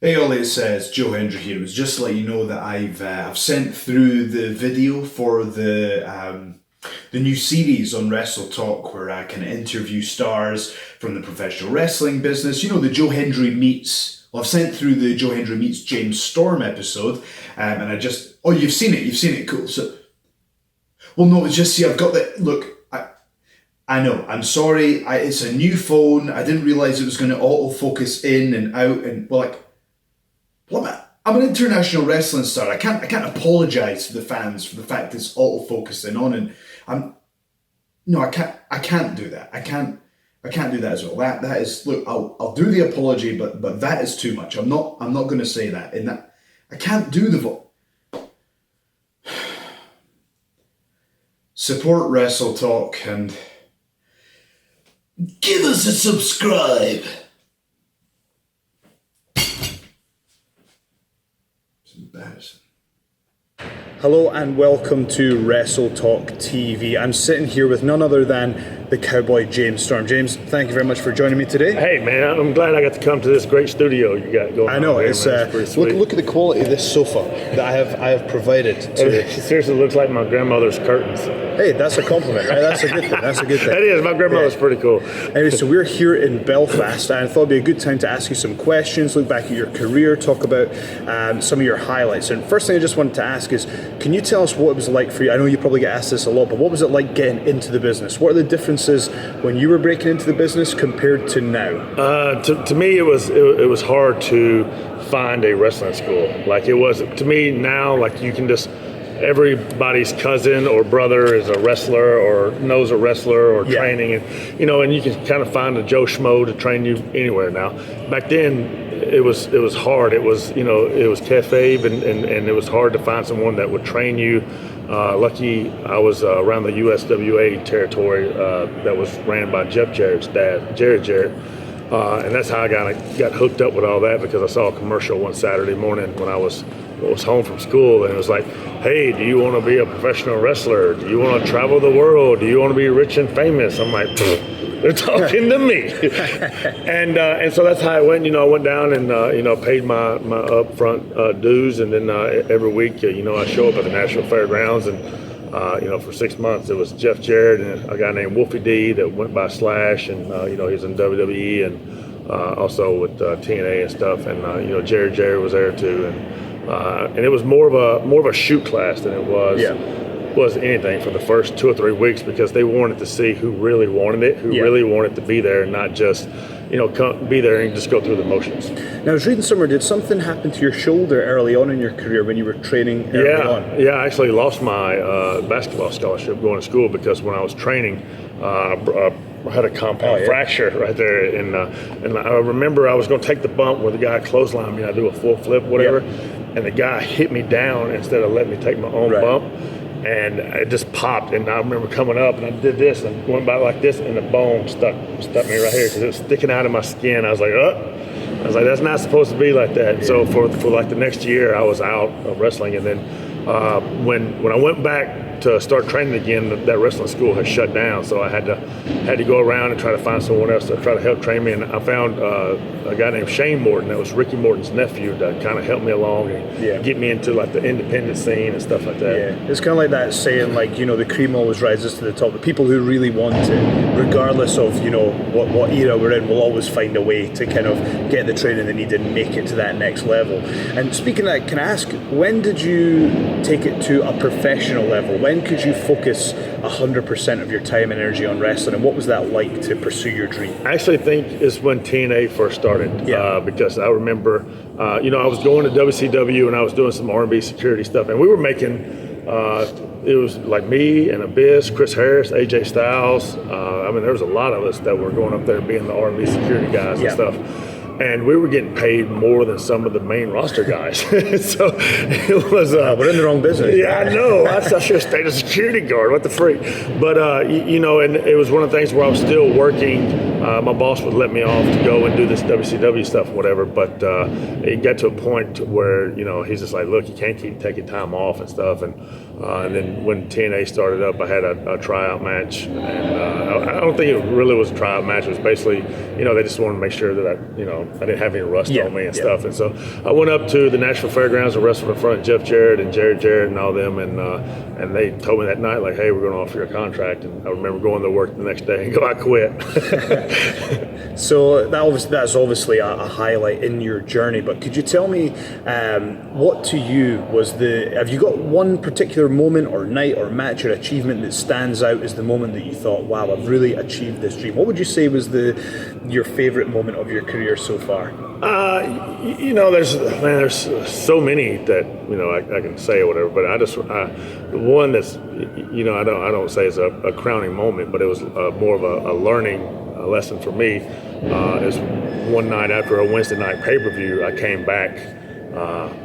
Hey Ollie, it's Joe Hendry here. It was just to let you know that I've sent through the video for the new series on WrestleTalk where I can interview stars from the professional wrestling business. You know, the Joe Hendry Meets. Well, I've sent through the Joe Hendry Meets James Storm episode, and you've seen it, cool. So, well, no, it's just, see, I've got the, look, I know, I'm sorry, it's a new phone, I didn't realise it was going to auto-focus in and out, and, I'm an international wrestling star. I can't apologise to the fans for the fact it's auto-focusing on, and I can't do that. I can't do that as well. That is, look, I'll do the apology, but that is too much. I'm not going to say that. In that, I can't do the vote. Support WrestleTalk and give us a subscribe. It's embarrassing. Hello and welcome to WrestleTalk TV. I'm sitting here with none other than the Cowboy James Storm. James, thank you very much for joining me today. Hey man, I'm glad I got to come to this great studio you got going on. I know, here, it's pretty sweet. look at the quality of this sofa that I have provided to It seriously looks like my grandmother's curtains. Hey, that's a compliment, right? That's a good thing. That's a good thing. That is, my grandmother's pretty cool. Anyway, so we're here in Belfast, and I thought it'd be a good time to ask you some questions, look back at your career, talk about some of your highlights. And first thing I just wanted to ask is, can you tell us what it was like for you? I know you probably get asked this a lot, but what was it like getting into the business? What are the differences when you were breaking into the business compared to now? To me, it was hard to find a wrestling school. Like it was to me now. Like you can just. Everybody's cousin or brother is a wrestler or knows a wrestler or training, and and you can kind of find a Joe Schmo to train you anywhere now. Back then, it was hard. It was it was kayfabe, and it was hard to find someone that would train you. Lucky I was around the USWA territory that was ran by Jeff Jarrett's dad, Jarrett. And that's how I got hooked up with all that, because I saw a commercial one Saturday morning when I was home from school, and it was like, hey, do you want to be a professional wrestler? Do you want to travel the world? Do you want to be rich and famous? I'm like, they're talking to me. and so that's how I went. I went down and paid my upfront dues, and then every week I show up at the National Fairgrounds, and for 6 months it was Jeff Jarrett and a guy named Wolfie D that went by Slash, and he's in WWE and also with TNA and stuff, and Jarrett was there too, and it was more of a shoot class than it was anything for the first 2 or 3 weeks, because they wanted to see who really wanted it, who really wanted to be there, and not just come be there and just go through the motions. Now, I was reading somewhere, did something happen to your shoulder early on in your career when you were training early on? Yeah, I actually lost my basketball scholarship going to school, because when I was training, I had a compound fracture right there, and I remember I was going to take the bump where the guy clotheslined me. I do a full flip, whatever, and the guy hit me down instead of letting me take my own bump, and it just popped. And I remember coming up, and I did this and went by like this, and the bone stuck me right here because it was sticking out of my skin. I was like, that's not supposed to be like that. So for like the next year, I was out of wrestling, and then when I went back to start training again, that wrestling school had shut down, so I had to go around and try to find someone else to try to help train me. And I found a guy named Shane Morton, that was Ricky Morton's nephew, that kind of helped me along and get me into like the independent scene and stuff like that. Yeah, it's kind of like that saying, like, the cream always rises to the top. The people who really want it, regardless of what era we're in, will always find a way to kind of get the training they need and make it to that next level. And speaking of that, can I ask, when did you take it to a professional level? When could you focus 100% of your time and energy on wrestling, and what was that like to pursue your dream? I actually think it's when TNA first started, because I remember, I was going to WCW and I was doing some R&B security stuff, and we were making, it was like me and Abyss, Chris Harris, AJ Styles. There was a lot of us that were going up there being the R&B security guys and stuff. And we were getting paid more than some of the main roster guys. So it was... we're in the wrong business. Yeah, I know. I should have stayed a security guard. What the freak? But, and it was one of the things where I was still working. My boss would let me off to go and do this WCW stuff or whatever. But it got to a point where, he's just like, look, you can't keep taking time off and stuff. And then when TNA started up, I had a tryout match. And I don't think it really was a tryout match. It was basically, they just wanted to make sure that I, I didn't have any rust on me and stuff. And so I went up to the Nashville Fairgrounds and wrestled in front of Jeff Jarrett and Jared Jarrett and all them, and they told me that night, like, hey, we're going to offer you a contract. And I remember going to work the next day and go, I quit. So that's obviously a highlight in your journey, but could you tell me what to you was have you got one particular moment or night or match or achievement that stands out as the moment that you thought, wow, I've really achieved this dream? What would you say was your favorite moment of your career so far? There's so many that I can say or whatever, but the one that's I don't say is a crowning moment, but it was more of a learning lesson for me. Is one night after a Wednesday night pay-per-view, I came back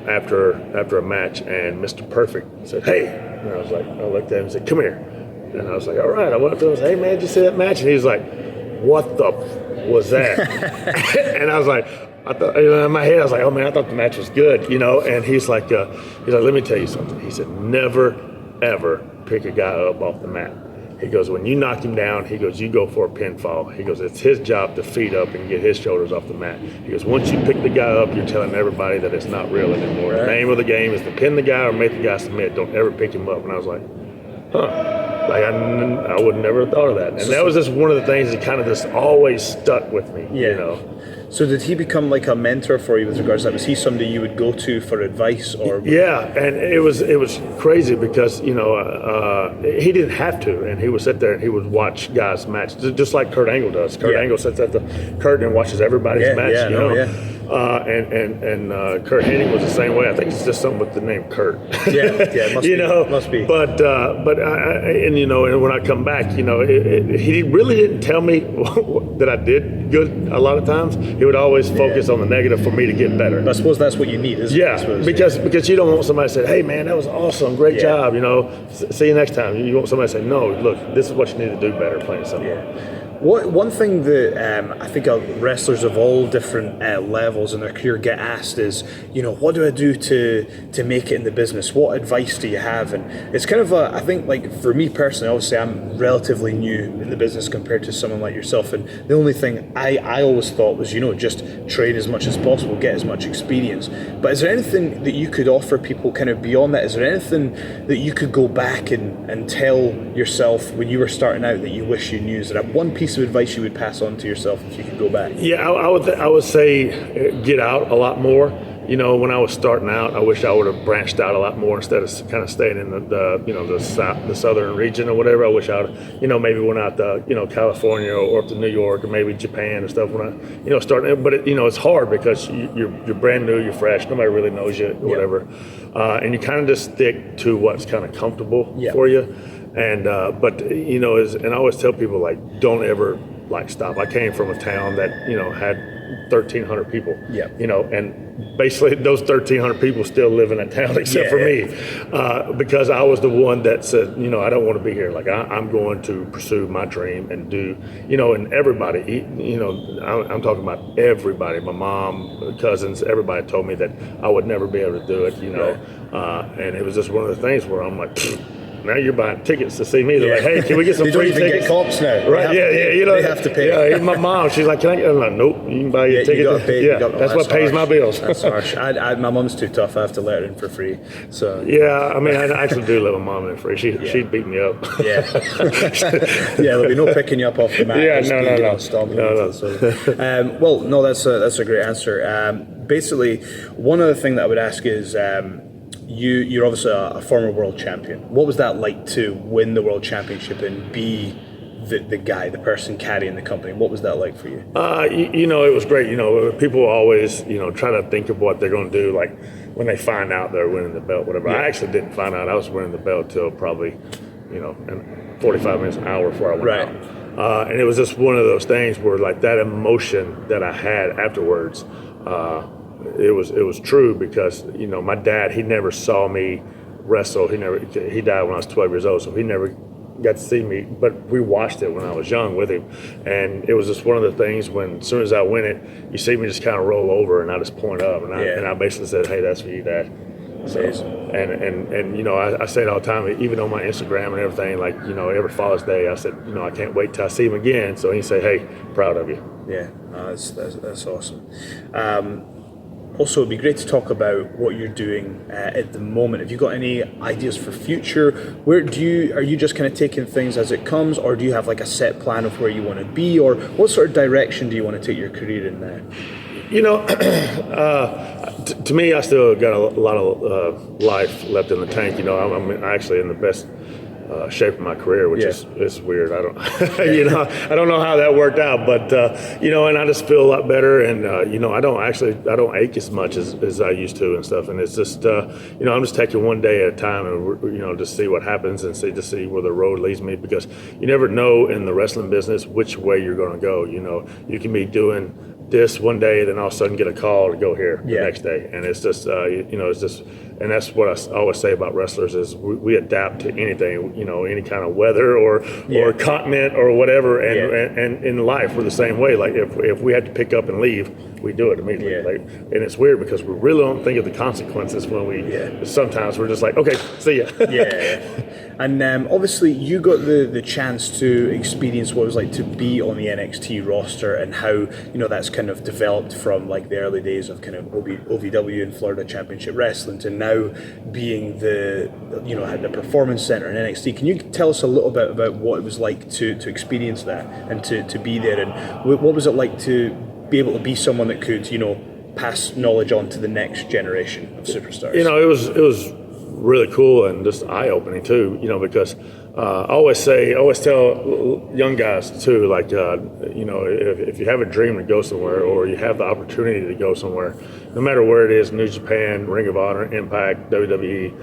after a match, and Mr. Perfect said, "Hey," and I looked at him and said, "Come here," and I was like, "All right." I went up to him and said, "Hey man, did you see that match?" And he was like, "What the was that?" And I was like, I thought, in my head, I was like, "Oh man, I thought the match was good," And he's like, "Let me tell you something." He said, "Never, ever pick a guy up off the mat." He goes, "When you knock him down," he goes, "you go for a pinfall." He goes, "It's his job to feed up and get his shoulders off the mat." He goes, "Once you pick the guy up, you're telling everybody that it's not real anymore. The name of the game is to pin the guy or make the guy submit. Don't ever pick him up." And I was like, huh. Like I would never have thought of that. And that was just one of the things that kind of just always stuck with me, So did he become like a mentor for you with regards to that? Was he somebody you would go to for advice? Or Yeah, and it was crazy because, he didn't have to, and he would sit there and he would watch guys' match, just like Kurt Angle does. Kurt Angle sits at the curtain and watches everybody's match, and Kurt Hennig was the same way. I think it's just something with the name Kurt. It must be. But and when I come back, he really didn't tell me that I did good a lot of times. He would always focus on the negative for me to get better. I suppose that's what you need, isn't it? Because you don't want somebody to say, "Hey man, that was awesome, great job, see you next time." You want somebody to say, "No, look, this is what you need to do better, playing something." One thing that I think wrestlers of all different levels in their career get asked is, what do I do to make it in the business? What advice do you have? And it's kind of I think like for me personally, obviously I'm relatively new in the business compared to someone like yourself. And the only thing I always thought was, just train as much as possible, get as much experience. But is there anything that you could offer people kind of beyond that? Is there anything that you could go back and tell yourself when you were starting out that you wish you knew? Is there one piece of advice you would pass on to yourself if you could go back? I would say get out a lot more. When I was starting out, I wish I would have branched out a lot more instead of kind of staying in the southern region or whatever. I wish I would, maybe went out to, California or up to New York or maybe Japan or stuff when I, starting. But it's hard because you're brand new, you're fresh, nobody really knows you or whatever, and you kind of just stick to what's kind of comfortable for you. And but and I always tell people, like, don't ever stop. I came from a town that had 1,300 people. And basically those 1,300 people still live in that town except for me, because I was the one that said, I don't want to be here. Like I'm going to pursue my dream and do, and everybody, I'm talking about everybody. My mom, cousins, everybody told me that I would never be able to do it. And it was just one of the things where I'm like, now you're buying tickets to see me. They're like, "Hey, can we get some free tickets?" They don't even get comps now. Right? They have to pay. Yeah, my mom, she's like, "Can I get?" I'm like, "Nope, you can buy your ticket." You got to pay. That's what pays my bills. That's harsh. My mom's too tough. I have to let her in for free. So I mean, I actually do let my mom in free. She'd beat me up. There'll be no picking you up off the mat. No. Well, no, that's a great answer. Basically, one other thing that I would ask is. You're obviously a former world champion. What was that like to win the world championship and be the guy, the person carrying the company? What was that like for you? It was great. People always, try to think of what they're going to do, like when they find out they're winning the belt, whatever. I actually didn't find out I was winning the belt till probably, 45 minutes, an hour before I went out. And it was just one of those things where, like, that emotion that I had afterwards, it was true because my dad, he never saw me wrestle. He died when I was 12 years old, so he never got to see me. But we watched it when I was young with him, and it was just one of the things when as soon as I win it, you see me just kind of roll over and I just point up and I basically said, "Hey, that's for you, Dad." So, and I say it all the time, even on my Instagram and everything. Like every Father's Day, I said, I can't wait till I see him again. So he said, "Hey, proud of you." Yeah, no, that's awesome. Also, it'd be great to talk about what you're doing at the moment. Have you got any ideas for future? Are you just kind of taking things as it comes, or do you have like a set plan of where you want to be, or what sort of direction do you want to take your career in now? You know, to me, I still got a lot of life left in the tank. You know, I'm actually in the best shape of my career, which is weird. I don't, I don't know how that worked out, but and I just feel a lot better, and I don't ache as much as I used to and stuff. And it's just, I'm just taking one day at a time, and just see what happens and see where the road leads me, because you never know in the wrestling business which way you're going to go. You know, you can be doing this one day, then all of a sudden get a call to go here the next day, and it's just it's just, and that's what I always say about wrestlers is we adapt to anything, any kind of weather or continent or whatever, and in life we're the same way. Like if we had to pick up and leave, we do it immediately. And it's weird because we really don't think of the consequences when we sometimes we're just like, okay, see ya. And obviously you got the chance to experience what it was like to be on the NXT roster, and how that's kind of developed from like the early days of kind of OVW and Florida Championship Wrestling to now being the Performance Center in NXT. Can you tell us a little bit about what it was like to experience that and to be there, and what was it like to be able to be someone that could pass knowledge on to the next generation of superstars? It was really cool and just eye-opening too, because I always tell young guys too, like, if you have a dream to go somewhere, or you have the opportunity to go somewhere, no matter where it is, New Japan, Ring of Honor, Impact, WWE,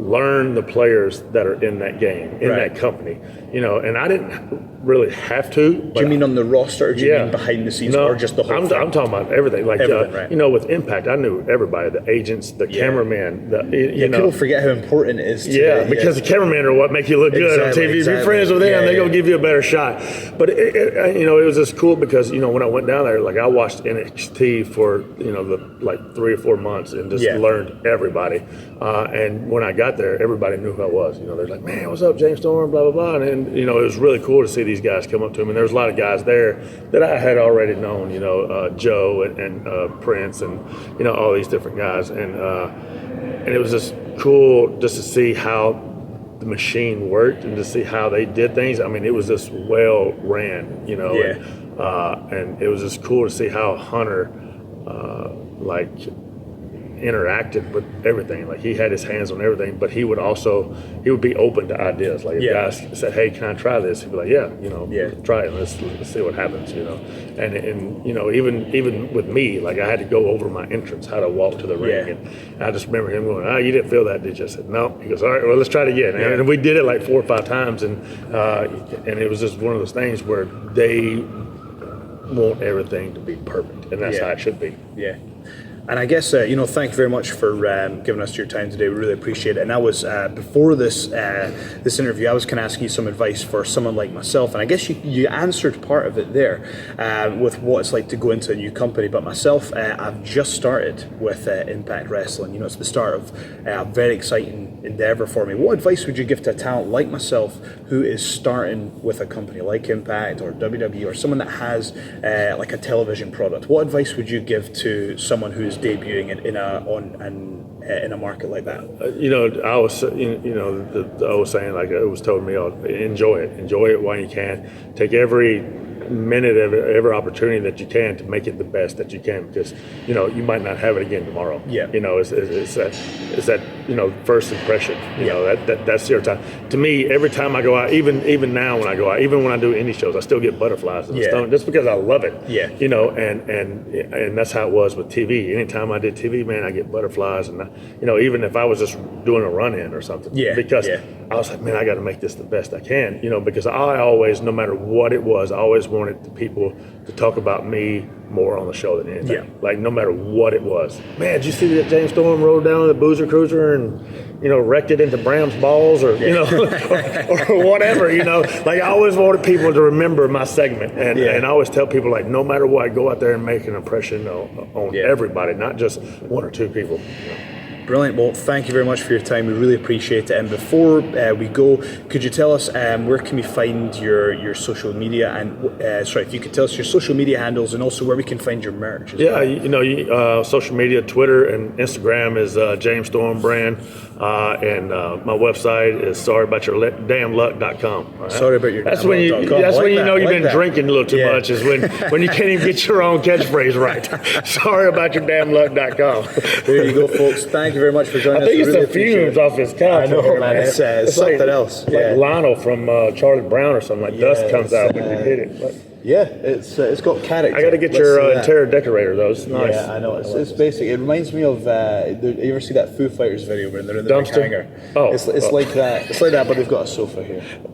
learn the players that are in that game, in that company, and I didn't really have to. Do you mean on the roster, or do you mean behind the scenes, or just the whole thing? I'm talking about everything. Like, everything, with Impact, I knew everybody, the agents, the cameraman. People forget how important it is because the cameraman are what make you look good on TV. If you're friends with them, they're going to give you a better shot. But, it was just cool because, when I went down there, like, I watched NXT for, the 3 or 4 months and just learned everybody. And when I got there, everybody knew who I was. They're like, man, what's up, James Storm, blah, blah, blah. And, it was really cool to see these guys come up to him. And there was a lot of guys there that I had already known, Joe and Prince and, all these different guys. And it was just cool just to see how the machine worked and to see how they did things. I mean, it was just well ran, and it was just cool to see how Hunter, interacted with everything. Like, he had his hands on everything, but he would be open to ideas. Like, if guys said, hey, can I try this? He'd be like, try it. Let's see what happens, And even with me, like, I had to go over my entrance, how to walk to the ring. And I just remember him going, you didn't feel that, did you? I said, no. He goes, all right, well, let's try it again. And we did it like 4 or 5 times, and it was just one of those things where they want everything to be perfect, and that's how it should be. And I guess, thank you very much for giving us your time today. We really appreciate it. And I was, before this interview, I was kind of asking you some advice for someone like myself. And I guess you answered part of it there with what it's like to go into a new company. But myself, I've just started with Impact Wrestling. It's the start of a very exciting endeavor for me. What advice would you give to a talent like myself who is starting with a company like Impact or WWE, or someone that has like a television product? What advice would you give to someone who is debuting in a market like that? I was saying, like it was told me, enjoy it while you can. Take every minute of every opportunity that you can to make it the best that you can, because you might not have it again tomorrow. It's that first impression. That's your time. To me, every time I go out, even now when I go out, even when I do indie shows, I still get butterflies in the stomach just because I love it. And that's how it was with TV. Anytime I did TV, man, I get butterflies, and even if I was just doing a run-in or something, because I was like, man, I got to make this the best I can, because I always, no matter what it was, I always wanted the people to talk about me more on the show than anything. Like, no matter what it was. Man, did you see that James Storm rode down on the Boozer Cruiser and, wrecked it into Bram's balls, or, or whatever, Like, I always wanted people to remember my segment. And I always tell people, like, no matter what, go out there and make an impression on everybody, not just 1 or 2 people. Brilliant. Well, thank you very much for your time. We really appreciate it. And before we go, could you tell us where can we find your social media and if you could tell us your social media handles and also where we can find your merch. Well. Social media, Twitter and Instagram is James Storm Brand, and my website is sorryaboutyourdamnluck.com. Right? Sorry about your. That's when you. That's when you know you've been drinking a little too much. Is when you can't even get your own catchphrase right. Sorryaboutyourdamnluck.com. There you go, folks. Thank you very much for joining us. I think it's the fumes off his couch. I know, man. It's something else. Like Lionel from Charlie Brown or something. Like dust comes out when you hit it. It's got character. I got to get your interior decorator though. It's nice. Yeah, I know. It's basic. It reminds me of. You ever see that Foo Fighters video where they're in the big hangar? Oh, it's like that. It's like that, but they've got a sofa here. But